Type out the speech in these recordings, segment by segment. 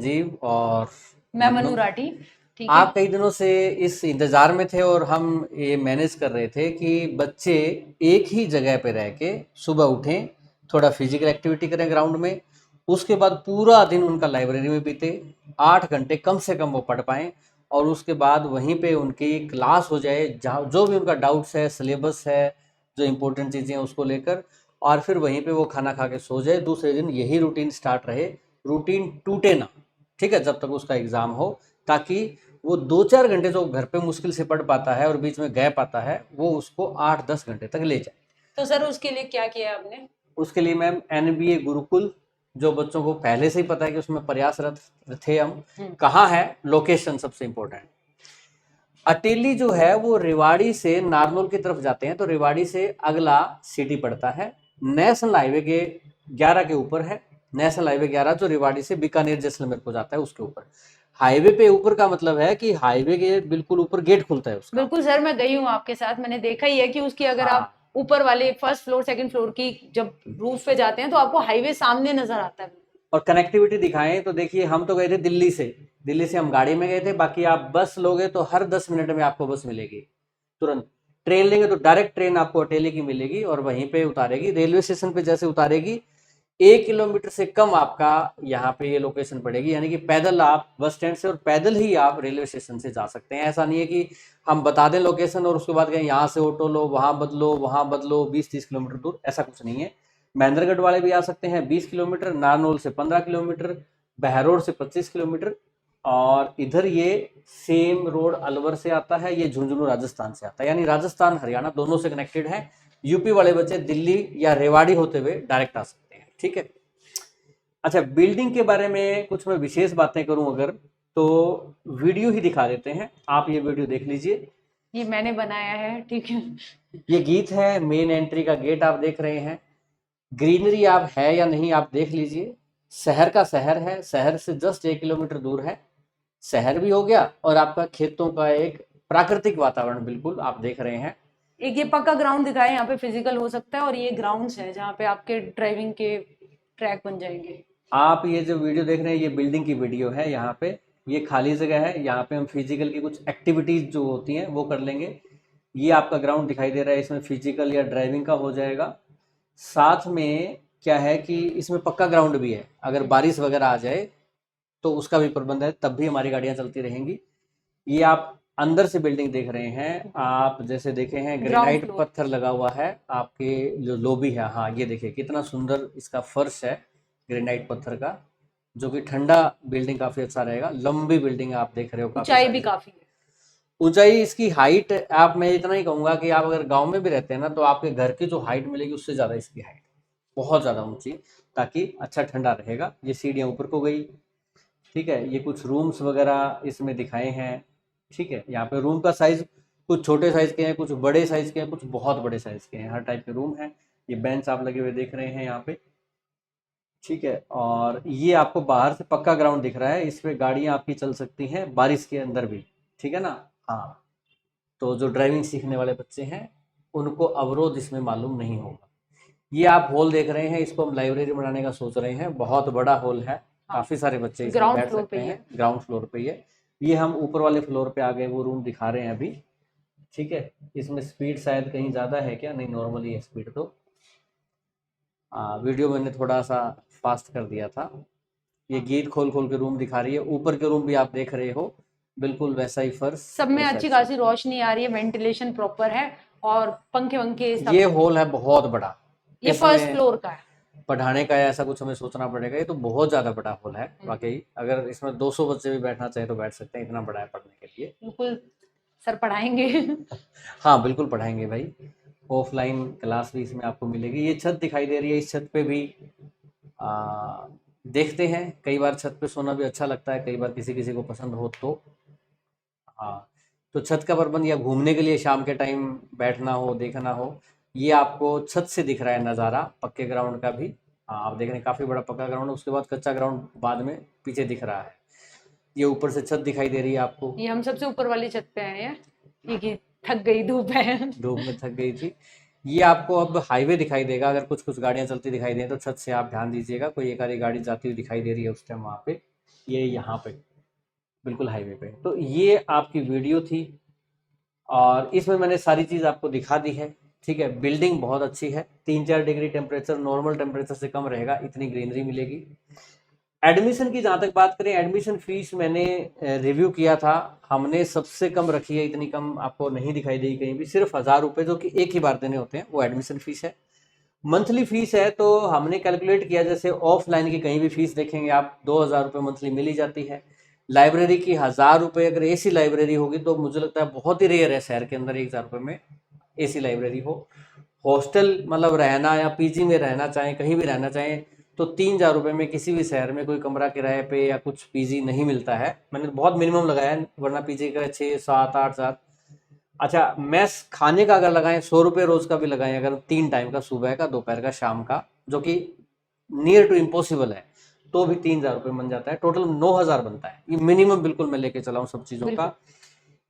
संजीव और मैं मन्नू। मनु राठी। ठीक है। आप कई दिनों से इस इंतजार में थे और हम ये मैनेज कर रहे थे कि बच्चे एक ही जगह पे रह के सुबह उठें, थोड़ा फिजिकल एक्टिविटी करें ग्राउंड में, उसके बाद पूरा दिन उनका लाइब्रेरी में बीते, 8 घंटे कम से कम वो पढ़ पाएं और उसके बाद वहीं पे उनकी क्लास हो जाए, जहाँ जो भी उनका डाउट्स है, सिलेबस है, जो इम्पोर्टेंट चीज़ें हैं उसको लेकर, और फिर वहीं पे वो खाना खा के सो जाए। दूसरे दिन यही रूटीन स्टार्ट रहे, रूटीन टूटे ना, ठीक है, जब तक उसका एग्ज़ाम हो, ताकि वो 2-4 घंटे जो घर पे मुश्किल से पढ़ पाता है और बीच में गैप आता है, वो उसको 8-10 घंटे तक ले जाए। तो सर उसके लिए क्या किया आपने? उसके लिए मैम एनबीए गुरुकुल, जो बच्चों को पहले से ही पता है कि उसमें प्रयासरत थे हम, कहाँ है, लोकेशन सबसे इम्पोर्टेंट। अटेली जो है वो रेवाड़ी से नारनौल की तरफ जाते हैं, तो रेवाड़ी से अगला सिटी पड़ता है, नेशनल हाईवे के 11 के ऊपर है। नेशनल हाईवे 11 जो रेवाड़ी से बीकानेर जैसलमेर को जाता है उसके ऊपर। हाईवे पे ऊपर का मतलब है कि हाईवे के बिल्कुल ऊपर गेट खुलता है उसका। बिल्कुल सर, मैं गई हूँ आपके साथ, मैंने देखा ही है कि उसकी अगर आप हाँ, ऊपर वाले फर्स्ट फ्लोर सेकंड फ्लोर की जब रूफ पे जाते हैं तो आपको हाईवे सामने नजर आता है। और कनेक्टिविटी दिखाएं तो देखिए, हम तो गए थे दिल्ली से हम गाड़ी में गए थे, बाकी आप बस लोगे तो हर 10 मिनट में आपको बस मिलेगी तुरंत। ट्रेन लेंगे तो डायरेक्ट ट्रेन आपको अटेली की मिलेगी और वहीं पे उतारेगी, रेलवे स्टेशन पे जैसे उतारेगी 1 किलोमीटर से कम आपका यहाँ पे ये लोकेशन पड़ेगी, यानी कि पैदल आप बस स्टैंड से और पैदल ही आप रेलवे स्टेशन से जा सकते हैं। ऐसा नहीं है कि हम बता दें लोकेशन और उसके बाद कहें यहाँ से ऑटो लो, वहाँ बदलो 20-30 किलोमीटर दूर, ऐसा कुछ नहीं है। महेंद्रगढ़ वाले भी आ सकते हैं 20 किलोमीटर, नारनौल से 15 किलोमीटर, बहरोड से 25 किलोमीटर, और इधर ये सेम रोड अलवर से आता है, ये झुंझुनू राजस्थान से आता है, यानी राजस्थान हरियाणा दोनों से कनेक्टेड है। यूपी वाले बच्चे दिल्ली या रेवाड़ी होते हुए डायरेक्ट आ सकते हैं, ठीक है। अच्छा, बिल्डिंग के बारे में कुछ मैं विशेष बातें करूं अगर, तो वीडियो ही दिखा देते हैं, आप ये वीडियो देख लीजिए। ये मैंने बनाया है, ठीक है। ये गीत है, मेन एंट्री का गेट आप देख रहे हैं। ग्रीनरी आप है या नहीं आप देख लीजिए। शहर का शहर है, शहर से जस्ट 1 किलोमीटर दूर है, शहर भी हो गया और आपका खेतों का एक प्राकृतिक वातावरण बिल्कुल आप देख रहे हैं। एक ये पक्का ग्राउंड दिखाया, यहाँ पे फिजिकल हो सकता है, और ये ग्राउंड्स है जहाँ पे आपके ड्राइविंग के ट्रैक बन जाएंगे। आप ये जो वीडियो देख रहे हैं ये बिल्डिंग की वीडियो है। यहाँ पे ये खाली जगह है, यहाँ पे हम फिजिकल की कुछ एक्टिविटीज जो होती हैं वो कर लेंगे। ये आपका ग्राउंड दिखाई दे रहा है, इसमें फिजिकल या ड्राइविंग का हो जाएगा। साथ में क्या है कि इसमें पक्का ग्राउंड भी है, अगर बारिश वगैरह आ जाए तो उसका भी प्रबंध है, तब भी हमारी गाड़ियां चलती रहेंगी। ये आप अंदर से बिल्डिंग देख रहे हैं, आप जैसे देखे हैं ग्राउंड ग्रेनाइट फ्लोर। पत्थर लगा हुआ है आपके जो लॉबी है। हाँ, ये देखिए कितना सुंदर इसका फर्श है ग्रेनाइट पत्थर का, जो कि ठंडा बिल्डिंग काफी अच्छा रहेगा। लंबी बिल्डिंग आप देख रहे हो, काफी ऊंचाई भी सारी काफी है। ऊंचाई। इसकी हाइट, आप मैं इतना ही कहूंगा कि आप अगर गांव में भी रहते हैं ना तो आपके घर की जो हाइट मिलेगी उससे ज्यादा इसकी हाइट, बहुत ज्यादा ऊंची, ताकि अच्छा ठंडा रहेगा। ये सीढ़ियां ऊपर को गई, ठीक है। ये कुछ रूम्स वगैरह इसमें दिखाए हैं, ठीक है। यहाँ पे रूम का साइज कुछ छोटे साइज के हैं, कुछ बड़े साइज के हैं, कुछ बहुत बड़े साइज के हैं, हर टाइप के रूम हैं। ये बेंच आप लगे हुए देख रहे हैं यहाँ पे, ठीक है। और ये आपको बाहर से पक्का ग्राउंड दिख रहा है, इस पे गाड़ियाँ आपकी चल सकती हैं बारिश के अंदर भी, ठीक है ना। हाँ, तो जो ड्राइविंग सीखने वाले बच्चे हैं उनको अवरोध इसमें मालूम नहीं होगा। ये आप हॉल देख रहे हैं, इसको हम लाइब्रेरी बनाने का सोच रहे हैं, बहुत बड़ा हॉल है, हाँ, काफी सारे बच्चे इसमें ग्राउंड बैठ फ्लोर पे सकते ही हैं। है। ग्राउंड फ्लोर पे ही है। ये हम ऊपर वाले फ्लोर पे आ गए, वो रूम दिखा रहे हैं अभी, ठीक है। इसमें स्पीड शायद कहीं ज्यादा है क्या, नहीं नॉर्मली है स्पीड तो। वीडियो मैंने थोड़ा सा फास्ट कर दिया था। ये गेट खोल खोल के रूम दिखा रही है, ऊपर के रूम भी आप देख रहे हो, बिल्कुल वैसा ही फर्श, सब में वैसा अच्छी ही खासी सब। रोशनी आ रही है, वेंटिलेशन प्रॉपर है, और पंखे वंखे सब ये है। हॉल है बहुत बड़ा, ये फर्स्ट इसमें फ्लोर का है। पढ़ाने का ऐसा कुछ हमें सोचना पड़ेगा। ये तो बहुत ज़्यादा बड़ा हॉल है वाकई, अगर इसमें 200 बच्चे भी बैठना चाहे तो बैठ सकते हैं, इतना बड़ा है पढ़ने के लिए। बिल्कुल सर पढ़ाएंगे। हाँ बिल्कुल पढ़ाएंगे भाई, ऑफलाइन क्लास भी इसमें आपको मिलेगी। ये छत दिखाई दे रही है, इस छत पे भी आ, देखते हैं, कई बार छत पे सोना भी अच्छा लगता है, कई बार किसी किसी को पसंद हो तो। हाँ, तो छत का प्रबंध या घूमने के लिए शाम के टाइम बैठना हो, देखना हो, ये आपको छत से दिख रहा है नज़ारा पक्के ग्राउंड का भी। हाँ, आप देख रहे हैं काफ़ी बड़ा पक्का ग्राउंड है, उसके बाद कच्चा ग्राउंड बाद में पीछे दिख रहा है। ये ऊपर से छत दिखाई दे रही है आपको। ये हम सबसे ऊपर वाली छत पे आए हैं, ये थक गई धूप है। धूप में थक गई थी। ये आपको अब हाईवे दिखाई देगा, अगर कुछ कुछ गाड़ियां चलती दिखाई दें तो छत से आप ध्यान दीजिएगा, कोई एक आधी गाड़ी जाती हुई दिखाई दे रही है उस टाइम वहाँ पे। ये यहाँ पे बिल्कुल हाईवे पे। तो ये आपकी वीडियो थी और इसमें मैंने सारी चीज़ आपको दिखा दी है। ठीक है, बिल्डिंग बहुत अच्छी है, 3-4 डिग्री टेम्परेचर नॉर्मल टेम्परेचर से कम रहेगा, इतनी ग्रीनरी मिलेगी। एडमिशन की जहाँ तक बात करें, एडमिशन फीस मैंने रिव्यू किया था, हमने सबसे कम रखी है, इतनी कम आपको नहीं दिखाई देगी कहीं भी, सिर्फ 1000 रुपये जो कि एक ही बार देने होते हैं, वो एडमिशन फीस है। मंथली फीस है तो हमने कैलकुलेट किया, जैसे ऑफलाइन की कहीं भी फीस देखेंगे आप 2000 रुपये मंथली मिल ही जाती है। लाइब्रेरी की 1000 रुपये, अगर एसी लाइब्रेरी होगी तो मुझे लगता है बहुत ही रेयर है शहर के अंदर 1000 रुपये में एसी लाइब्रेरी हो। हॉस्टल मतलब रहना या पीजी में रहना चाहें, कहीं भी रहना चाहें, तो 3000 रुपये में किसी भी शहर में कोई कमरा किराए पे या कुछ पीजी नहीं मिलता है। मैंने बहुत मिनिमम लगाया है, वरना पीजी का 6, 7, 8 हज़ार। अच्छा, मैस खाने का अगर लगाएं 100 रुपये रोज का भी लगाएं, अगर 3 टाइम का, सुबह का, दोपहर का, शाम का, जो कि नियर टू इम्पॉसिबल है, तो भी 3000 रुपये बन जाता है, टोटल 9000 बनता है। ये मिनिमम बिल्कुल मैं लेके चला हूँ सब चीज़ों का।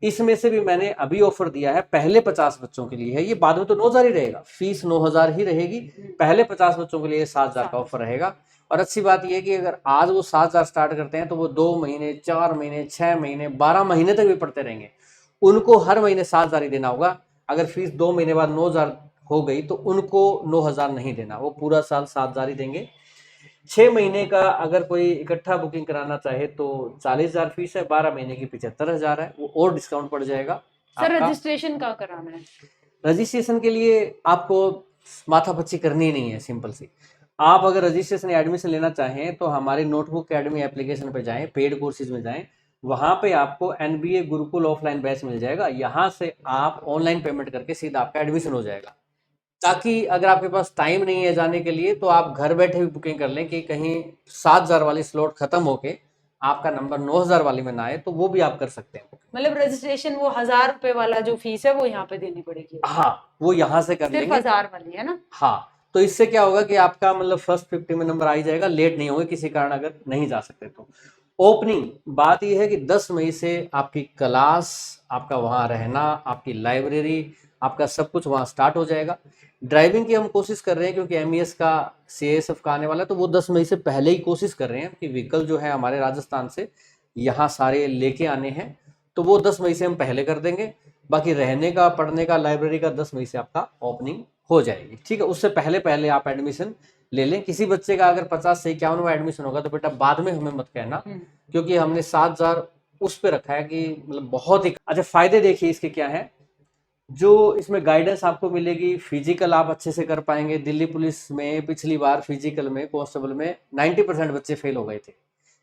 इसमें से भी मैंने अभी ऑफर दिया है, पहले 50 बच्चों के लिए है, ये बाद में तो 9000 ही रहेगा, फीस 9000 ही रहेगी, पहले 50 बच्चों के लिए 7000 का ऑफर रहेगा। और अच्छी बात यह है कि अगर आज वो 7000 स्टार्ट करते हैं तो वो 2 महीने, 4 महीने, 6 महीने, 12 महीने तक भी पढ़ते रहेंगे, उनको हर महीने 7000 ही देना होगा। अगर फीस 2 महीने बाद 9000 हो गई तो उनको 9000 नहीं देना, वो पूरा साल 7000 ही देंगे। 6 महीने का अगर कोई इकट्ठा बुकिंग कराना चाहे तो 40,000 फीस है, 12 महीने की 75,000 है, वो और डिस्काउंट पड़ जाएगा। सर रजिस्ट्रेशन का कराना है? रजिस्ट्रेशन के लिए आपको माथापच्ची करनी नहीं है, सिंपल सी। आप अगर रजिस्ट्रेशन या एडमिशन लेना चाहें तो हमारे नोटबुक अकेडमी एप्लीकेशन पे जाएं, पेड कोर्सेज में जाएं, वहां पे आपको एनबीए गुरुकुल ऑफलाइन बैच मिल जाएगा, यहाँ से आप ऑनलाइन पेमेंट करके सीधा आपका एडमिशन हो जाएगा। ताकि अगर आपके पास टाइम नहीं है जाने के लिए तो आप घर बैठे भी बुकिंग कर लें कि कहीं 7000 वाली स्लॉट खत्म होके आपका नंबर 9000 वाली में ना आए, तो वो भी आप कर सकते हैं। मतलब रजिस्ट्रेशन वो 1000 रुपए वाला जो फीस है वो यहाँ पे देनी पड़ेगी? हाँ, वो यहाँ से कर सिर्फ लेंगे। 1000 वाली है ना? हाँ, तो इससे क्या होगा कि आपका मतलब फर्स्ट 50 में नंबर आ ही जाएगा, लेट नहीं होगा किसी कारण अगर नहीं जा सकते तो। ओपनिंग बात यह है कि 10 मई से आपकी क्लास, आपका वहाँ रहना, आपकी लाइब्रेरी, आपका सब कुछ वहाँ स्टार्ट हो जाएगा। ड्राइविंग की हम कोशिश कर रहे हैं क्योंकि एमईएस का, सीएएसएफ का आने वाला है, तो वो 10 मई से पहले ही कोशिश कर रहे हैं कि व्हीकल जो है हमारे राजस्थान से यहाँ सारे लेके आने हैं, तो वो 10 मई से हम पहले कर देंगे। बाकी रहने का, पढ़ने का, लाइब्रेरी का 10 मई से आपका ओपनिंग हो जाएगी। ठीक है, उससे पहले पहले आप एडमिशन ले लें। किसी बच्चे का अगर 50 से 51वां एडमिशन होगा तो बेटा बाद में हमें मत कहना, क्योंकि हमने 7000 उस पे रखा है कि मतलब बहुत ही अच्छा। फायदे देखिए इसके क्या है, जो इसमें गाइडेंस आपको मिलेगी, फिजिकल आप अच्छे से कर पाएंगे। दिल्ली पुलिस में पिछली बार फिजिकल में, कांस्टेबल में 90% बच्चे फेल हो गए थे,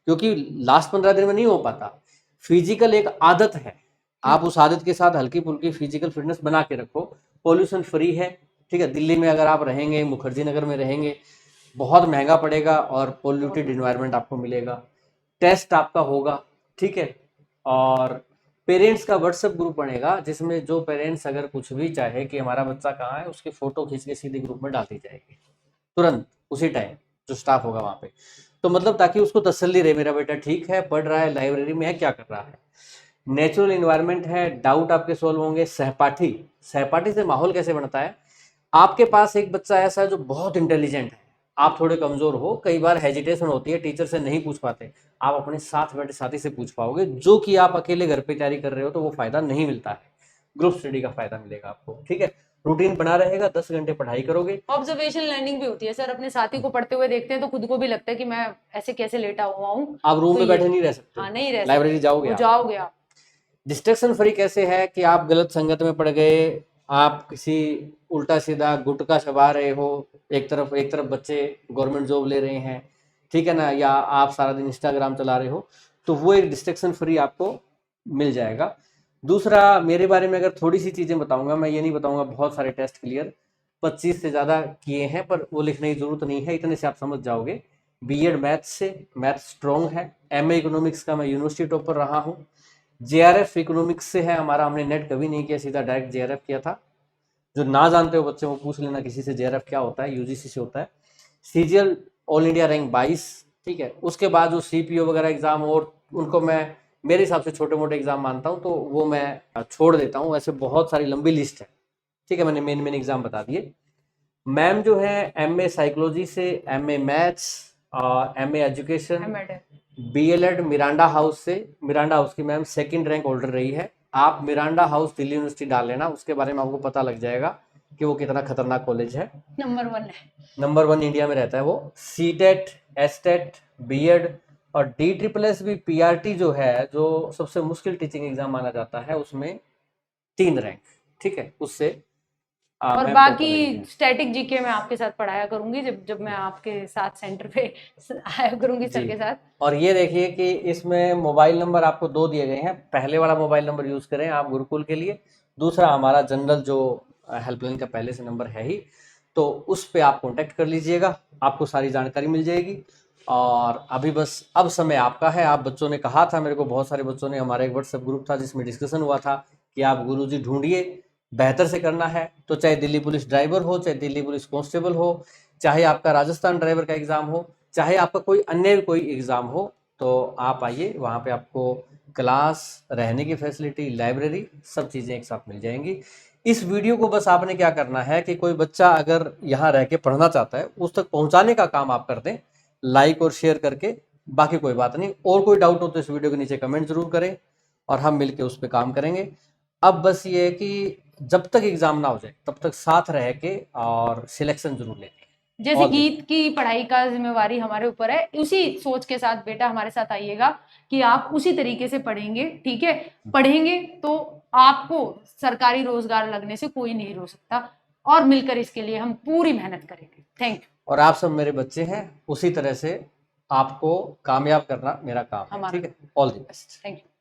क्योंकि लास्ट 15 दिन में नहीं हो पाता। फिजिकल एक आदत है, आप उस आदत के साथ हल्की फुल्की फिजिकल फिटनेस बना के रखो। पॉल्यूशन फ्री है, ठीक है। दिल्ली में अगर आप रहेंगे, मुखर्जी नगर में रहेंगे, बहुत महंगा पड़ेगा और पोल्यूटेड इन्वायरमेंट आपको मिलेगा। टेस्ट आपका होगा, ठीक है। और पेरेंट्स का व्हाट्सएप ग्रुप बनेगा, जिसमें जो पेरेंट्स अगर कुछ भी चाहे कि हमारा बच्चा कहाँ है, उसकी फोटो खींच के सीधे ग्रुप में डाल दी जाएगी तुरंत उसी टाइम, जो स्टाफ होगा वहाँ पे। तो मतलब ताकि उसको तसल्ली रहे, मेरा बेटा ठीक है, पढ़ रहा है, लाइब्रेरी में है, क्या कर रहा है। नेचुरल इन्वायरमेंट है, डाउट आपके सॉल्व होंगे। सहपाठी, सहपाठी से माहौल कैसे बनता है, आपके पास एक बच्चा ऐसा है जो बहुत इंटेलिजेंट है, आप थोड़े कमजोर हो, कई बार हेजिटेशन होती है, टीचर से नहीं पूछ पाते, आप अपने साथ बैठे साथी से पूछ पाओगे, जो कि आप अकेले घर पे तैयारी कर रहे हो तो वो फायदा नहीं मिलता है। ग्रुप स्टडी का फायदा मिलेगा आपको, ठीक है। रूटीन बना रहेगा, 10 घंटे पढ़ाई करोगे। ऑब्जर्वेशन लर्निंग भी होती है सर, अपने साथी को पढ़ते हुए देखते हैं तो खुद को भी लगता है कि मैं ऐसे कैसे लेटा हुआ हूँ। आप रूम तो में बैठे नहीं रह सकते, हाँ, नहीं रह लाइब्रेरी सकते, जाओगे आप। डिस्ट्रैक्शन फ्री कैसे है कि आप गलत संगत में पड़ गए, आप किसी उल्टा सीधा गुटखा चबा रहे हो, एक तरफ बच्चे गवर्नमेंट जॉब ले रहे हैं, ठीक है ना, या आप सारा दिन इंस्टाग्राम चला रहे हो, तो वो एक डिस्ट्रैक्शन फ्री आपको मिल जाएगा। दूसरा, मेरे बारे में अगर थोड़ी सी चीज़ें बताऊंगा, मैं ये नहीं बताऊंगा बहुत सारे टेस्ट क्लियर 25 से ज़्यादा किए हैं, पर वो लिखने की ज़रूरत नहीं है, इतने से आप समझ जाओगे। बीएड मैथ से, मैथ स्ट्रॉन्ग है। एमए इकोनॉमिक्स का मैं यूनिवर्सिटी टॉपर रहा हूँ। जेआरएफ इकोनॉमिक्स से है हमारा, हमने नेट कभी नहीं किया, सीधा डायरेक्ट जेआरएफ किया था। जो ना जानते हो बच्चे वो पूछ लेना किसी से, जेआरएफ क्या होता है, यूजीसी से होता है। सीजीएल ऑल इंडिया रैंक 22, ठीक है। उसके बाद जो सीपीओ वगैरह एग्जाम, और उनको मैं मेरे हिसाब से छोटे मोटे एग्जाम मानता हूँ, तो वो मैं छोड़ देता हूँ, वैसे बहुत सारी लंबी लिस्ट है, ठीक है। मैंने मेन एग्जाम बता दिए। मैम जो है एमए साइकोलॉजी से, MA maths, MA education, B.El.Ed Miranda house से, मिरांडा हाउस की मैम सेकंड रैंक होल्डर रही है। आप मिरांडा हाउस दिल्ली यूनिवर्सिटी डाल लेना, उसके बारे में आपको पता लग जाएगा कि वो कितना खतरनाक कॉलेज है। नंबर 1 है। नंबर 1 इंडिया में रहता है वो। सीटेट, एसटेट, बीएड और DSSS भी, पीआरटी जो है, जो सबसे मुश्किल टीचिंग एग्जाम माना जाता है, उसमें 3 रैंक, ठीक है, उससे और मैम बाकी टॉपर रही है। स्टैटिक जीके मैं आपके साथ पढ़ाया करूंगी जब मैं आपके साथ सेंटर पे आया करूंगी सर जी। के साथ। और ये देखिए कि इसमें मोबाइल नंबर आपको 2 दिए गए हैं। पहले वाला मोबाइल नंबर यूज़ करें आप गुरुकुल के लिए, दूसरा हमारा जनरल जो हेल्पलाइन का पहले से नंबर है ही, तो उस पे आप कांटेक्ट कर लीजिएगा, आपको सारी जानकारी मिल जाएगी। और अभी बस अब समय आपका है। आप बच्चों ने कहा था मेरे को, बहुत सारे बच्चों ने, हमारा एक व्हाट्सएप ग्रुप था जिसमें डिस्कशन हुआ था कि आप गुरुजी ढूंढिए, बेहतर से करना है। तो चाहे दिल्ली पुलिस ड्राइवर हो, चाहे दिल्ली पुलिस कांस्टेबल हो, चाहे आपका राजस्थान ड्राइवर का एग्ज़ाम हो, चाहे आपका कोई अन्य कोई एग्ज़ाम हो, तो आप आइए, वहाँ पे आपको क्लास, रहने की फैसिलिटी, लाइब्रेरी, सब चीज़ें एक साथ मिल जाएंगी। इस वीडियो को बस आपने क्या करना है कि कोई बच्चा अगर यहाँ रह के पढ़ना चाहता है, उस तक पहुँचाने का काम आप कर दें, लाइक और शेयर करके। बाकी कोई बात नहीं। और कोई डाउट हो तो इस वीडियो के नीचे कमेंट जरूर करें और हम मिलके उस पर काम करेंगे। अब बस ये है कि जब तक एग्ज़ाम ना हो जाए तब तक साथ रह के और सिलेक्शन जरूर लें। जैसे गीत की पढ़ाई का जिम्मेवारी हमारे ऊपर है, उसी सोच के साथ बेटा हमारे साथ आइएगा कि आप उसी तरीके से पढ़ेंगे, ठीक है। पढ़ेंगे तो आपको सरकारी रोजगार लगने से कोई नहीं रोक सकता, और मिलकर इसके लिए हम पूरी मेहनत करेंगे। Thank you. और आप सब मेरे बच्चे हैं, उसी तरह से आपको कामयाब करना मेरा काम है, हमारा। ठीक है। All the best. Thank you.